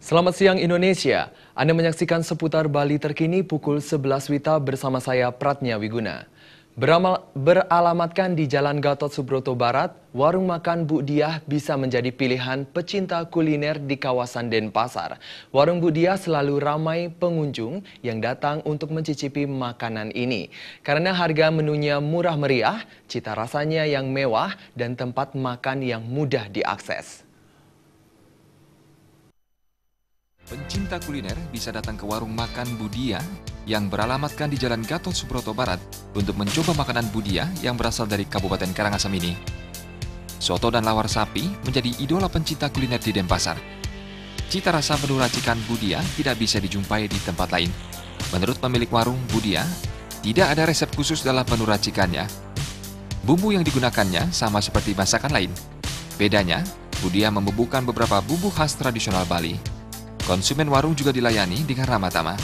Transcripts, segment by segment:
Selamat siang Indonesia, Anda menyaksikan seputar Bali terkini pukul 11 WITA bersama saya Pratnya Wiguna. Beralamatkan di Jalan Gatot Subroto Barat, warung makan Bu Diah bisa menjadi pilihan pecinta kuliner di kawasan Denpasar. Warung Bu Diah selalu ramai pengunjung yang datang untuk mencicipi makanan ini. Karena harga menunya murah meriah, cita rasanya yang mewah, dan tempat makan yang mudah diakses. Pencinta kuliner bisa datang ke warung makan Bu Diah yang beralamatkan di Jalan Gatot Subroto Barat untuk mencoba makanan Bu Diah yang berasal dari Kabupaten Karangasem ini. Soto dan lawar sapi menjadi idola pencinta kuliner di Denpasar. Cita rasa menu racikan Bu Diah tidak bisa dijumpai di tempat lain. Menurut pemilik warung Bu Diah, tidak ada resep khusus dalam menu racikannya. Bumbu yang digunakannya sama seperti masakan lain. Bedanya, Bu Diah membubuhkan beberapa bumbu khas tradisional Bali. Konsumen warung juga dilayani dengan ramah tamah.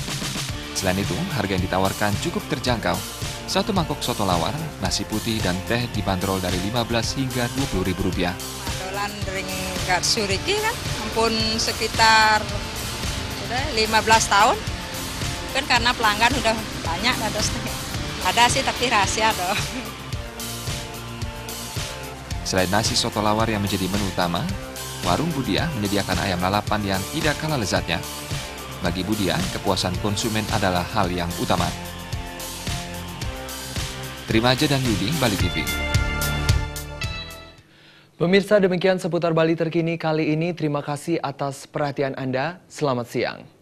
Selain itu, harga yang ditawarkan cukup terjangkau. Satu mangkok soto lawar, nasi putih, dan teh dibanderol dari Rp15 hingga Rp20.000. Dolan ring gak suriki kan, ampun sekitar udah 15 tahun. Kan karena pelanggan udah banyak, ada sih tapi rahasia dong. Selain nasi soto lawar yang menjadi menu utama, warung Bu Diah menyediakan ayam lalapan yang tidak kalah lezatnya. Bagi Bu Diah, kepuasan konsumen adalah hal yang utama. Trimaja dan Yudi, Bali TV. Pemirsa, demikian seputar Bali terkini kali ini. Terima kasih atas perhatian Anda. Selamat siang.